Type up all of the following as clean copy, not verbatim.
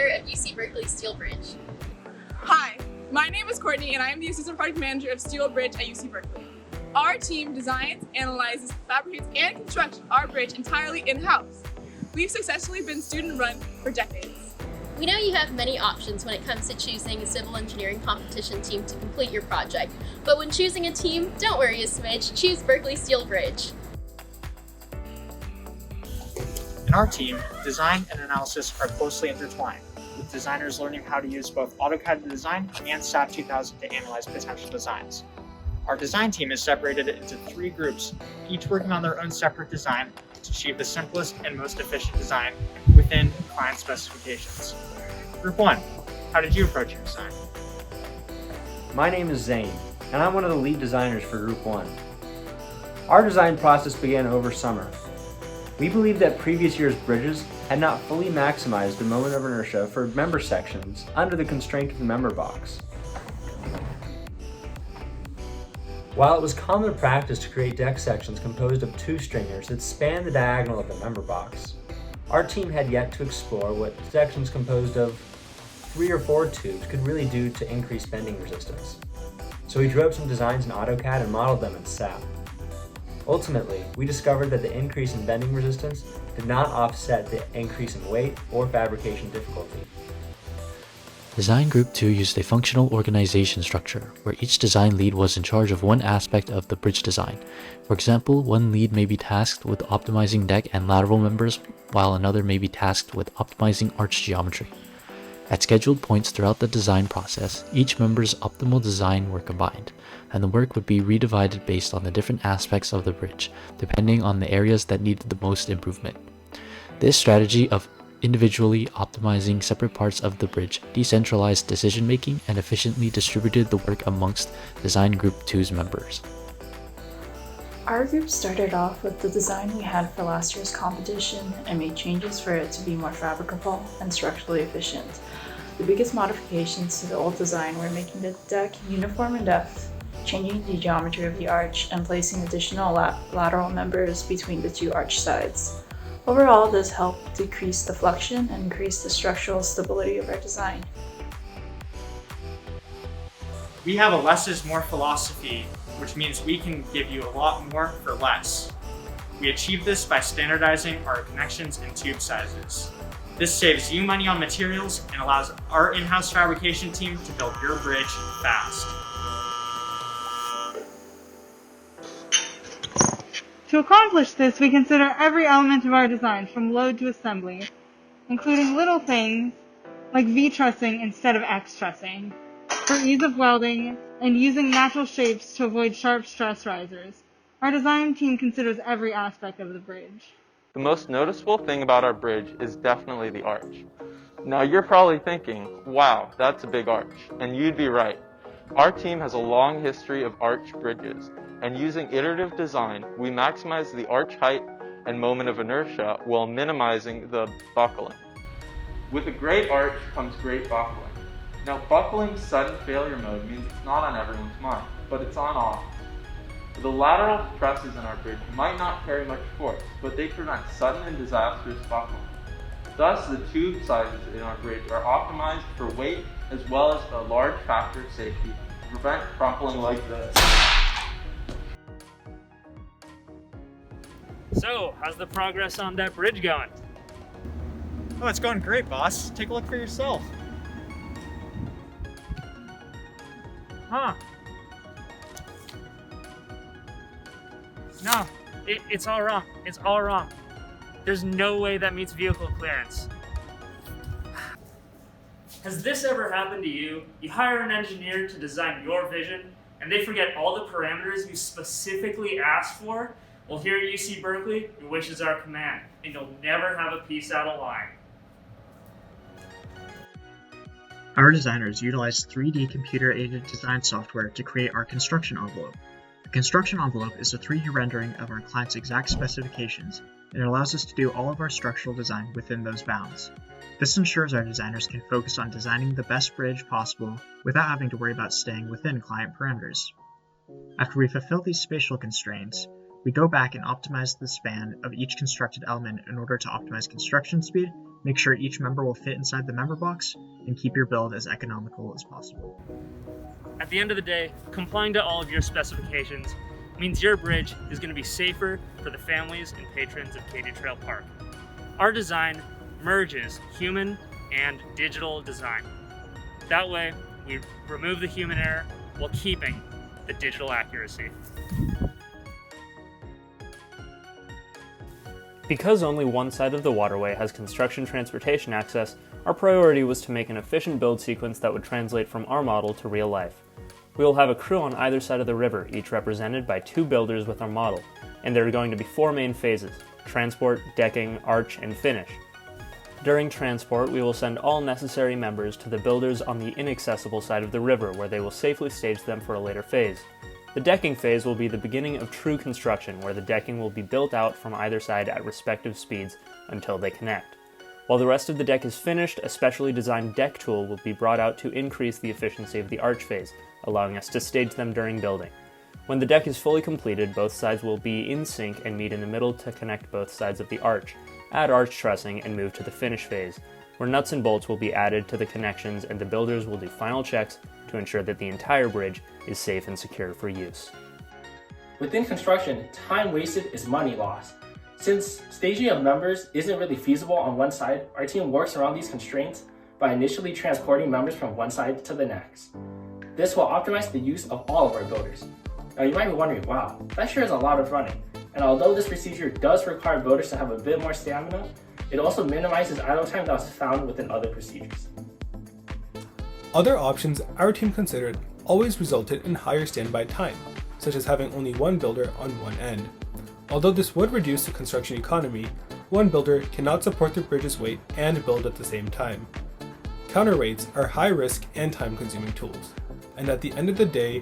Manager of UC Berkeley Steel Bridge. Hi, my name is Courtney and I am the Assistant Project Manager of Steel Bridge at UC Berkeley. Our team designs, analyzes, fabricates, and constructs our bridge entirely in-house. We've successfully been student-run for decades. We know you have many options when it comes to choosing a civil engineering competition team to complete your project, but when choosing a team, don't worry a smidge, choose Berkeley Steel Bridge. In our team, design and analysis are closely intertwined, with designers learning how to use both AutoCAD to design and SAP 2000 to analyze potential designs. Our design team is separated into 3 groups, each working on their own separate design to achieve the simplest and most efficient design within client specifications. Group 1, how did you approach your design? My name is Zane, and I'm one of the lead designers for Group 1. Our design process began over summer. We believed that previous year's bridges had not fully maximized the moment of inertia for member sections under the constraint of the member box. While it was common practice to create deck sections composed of 2 stringers that span the diagonal of the member box, our team had yet to explore what sections composed of 3 or 4 tubes could really do to increase bending resistance. So we drew up some designs in AutoCAD and modeled them in SAP. Ultimately, we discovered that the increase in bending resistance did not offset the increase in weight or fabrication difficulty. Design Group 2 used a functional organization structure, where each design lead was in charge of one aspect of the bridge design. For example, one lead may be tasked with optimizing deck and lateral members, while another may be tasked with optimizing arch geometry. At scheduled points throughout the design process, each member's optimal design were combined, and the work would be redivided based on the different aspects of the bridge, depending on the areas that needed the most improvement. This strategy of individually optimizing separate parts of the bridge decentralized decision-making and efficiently distributed the work amongst Design Group 2's members. Our group started off with the design we had for last year's competition and made changes for it to be more fabricable and structurally efficient. The biggest modifications to the old design were making the deck uniform in depth, changing the geometry of the arch, and placing additional lateral members between the 2 arch sides. Overall, this helped decrease the flexion and increase the structural stability of our design. We have a less is more philosophy, which means we can give you a lot more for less. We achieve this by standardizing our connections and tube sizes. This saves you money on materials and allows our in-house fabrication team to build your bridge fast. To accomplish this, we consider every element of our design from load to assembly, including little things like V-trussing instead of X-trussing, for ease of welding and using natural shapes to avoid sharp stress risers. Our design team considers every aspect of the bridge. The most noticeable thing about our bridge is definitely the arch. Now you're probably thinking, wow, that's a big arch, and you'd be right. Our team has a long history of arch bridges, and using iterative design, we maximize the arch height and moment of inertia while minimizing the buckling. With a great arch comes great buckling. Now, buckling's sudden failure mode means it's not on everyone's mind, but it's on all. The lateral presses in our bridge might not carry much force, but they prevent sudden and disastrous buckling. Thus, the tube sizes in our bridge are optimized for weight as well as a large factor of safety to prevent crumpling like this. So, how's the progress on that bridge going? Oh, it's going great, boss. Take a look for yourself. Huh. No, it's all wrong. It's all wrong. There's no way that meets vehicle clearance. Has this ever happened to you? You hire an engineer to design your vision, and they forget all the parameters you specifically asked for? Well, here at UC Berkeley, your wish is our command, and you'll never have a piece out of line. Our designers utilize 3D computer-aided design software to create our construction envelope. The construction envelope is a 3D rendering of our client's exact specifications, and it allows us to do all of our structural design within those bounds. This ensures our designers can focus on designing the best bridge possible without having to worry about staying within client parameters. After we fulfill these spatial constraints, we go back and optimize the span of each constructed element in order to optimize construction speed Make sure each member will fit inside the member box, and keep your build as economical as possible. At the end of the day, complying to all of your specifications means your bridge is going to be safer for the families and patrons of Katy Trail Park. Our design merges human and digital design. That way, we remove the human error while keeping the digital accuracy. Because only one side of the waterway has construction transportation access, our priority was to make an efficient build sequence that would translate from our model to real life. We will have a crew on either side of the river, each represented by 2 builders with our model, and there are going to be 4 main phases: transport, decking, arch, and finish. During transport, we will send all necessary members to the builders on the inaccessible side of the river, where they will safely stage them for a later phase. The decking phase will be the beginning of true construction, where the decking will be built out from either side at respective speeds until they connect. While the rest of the deck is finished, a specially designed deck tool will be brought out to increase the efficiency of the arch phase, allowing us to stage them during building. When the deck is fully completed, both sides will be in sync and meet in the middle to connect both sides of the arch. Add arch trussing and move to the finish phase, where nuts and bolts will be added to the connections and the builders will do final checks to ensure that the entire bridge is safe and secure for use. Within construction, time wasted is money lost. Since staging of members isn't really feasible on one side, our team works around these constraints by initially transporting members from one side to the next. This will optimize the use of all of our builders. Now you might be wondering, wow, that sure is a lot of running. And although this procedure does require builders to have a bit more stamina, it also minimizes idle time that was found within other procedures. Other options our team considered always resulted in higher standby time, such as having only one builder on one end. Although this would reduce the construction economy, one builder cannot support the bridge's weight and build at the same time. Counterweights are high-risk and time-consuming tools, and at the end of the day,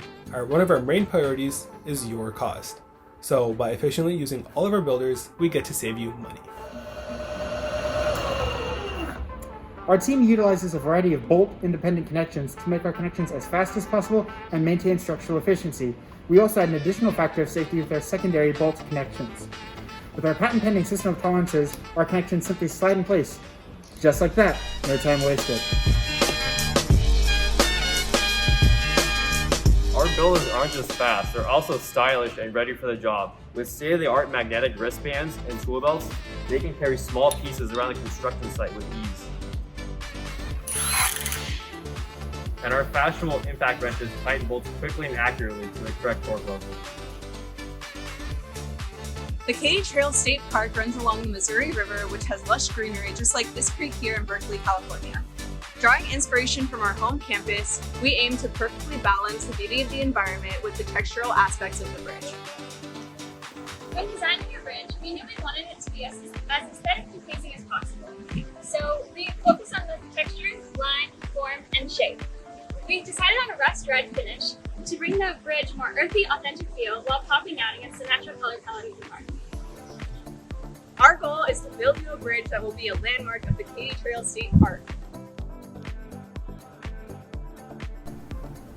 one of our main priorities is your cost. So by efficiently using all of our builders, we get to save you money. Our team utilizes a variety of bolt-independent connections to make our connections as fast as possible and maintain structural efficiency. We also add an additional factor of safety with our secondary bolt connections. With our patent-pending system of tolerances, our connections simply slide in place. Just like that, no time wasted. Our builders aren't just fast, they're also stylish and ready for the job. With state-of-the-art magnetic wristbands and tool belts, they can carry small pieces around the construction site with ease. And our fashionable impact wrenches tighten bolts quickly and accurately to the correct torque level. The Katy Trail State Park runs along the Missouri River, which has lush greenery just like this creek here in Berkeley, California. Drawing inspiration from our home campus, we aim to perfectly balance the beauty of the environment with the textural aspects of the bridge. When designing your bridge, we knew we wanted it to be as aesthetically pleasing as possible. So we focused on the texture, line, form, and shape. We decided on a rust red finish to bring the bridge more earthy, authentic feel while popping out against the natural color palette of the park. Our goal is to build you a bridge that will be a landmark of the Katy Trail State Park.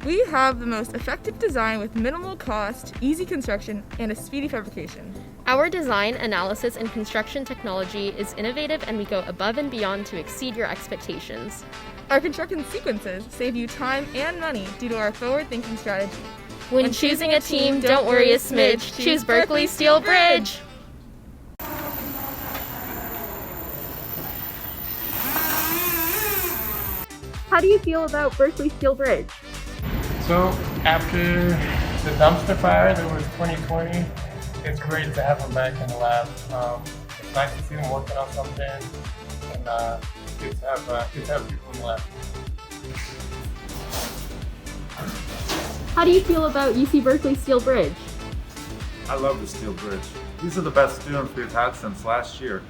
We have the most effective design with minimal cost, easy construction, and a speedy fabrication. Our design, analysis, and construction technology is innovative, and we go above and beyond to exceed your expectations. Our construction sequences save you time and money due to our forward-thinking strategy. When choosing a team, don't worry a smidge. Choose Berkeley Steel Bridge! How do you feel about Berkeley Steel Bridge? So after the dumpster fire that was 2020, it's great to have them back in the lab. It's nice to see them working on something, and good to have people in the lab. How do you feel about UC Berkeley Steel Bridge? I love the Steel Bridge. These are the best students we've had since last year.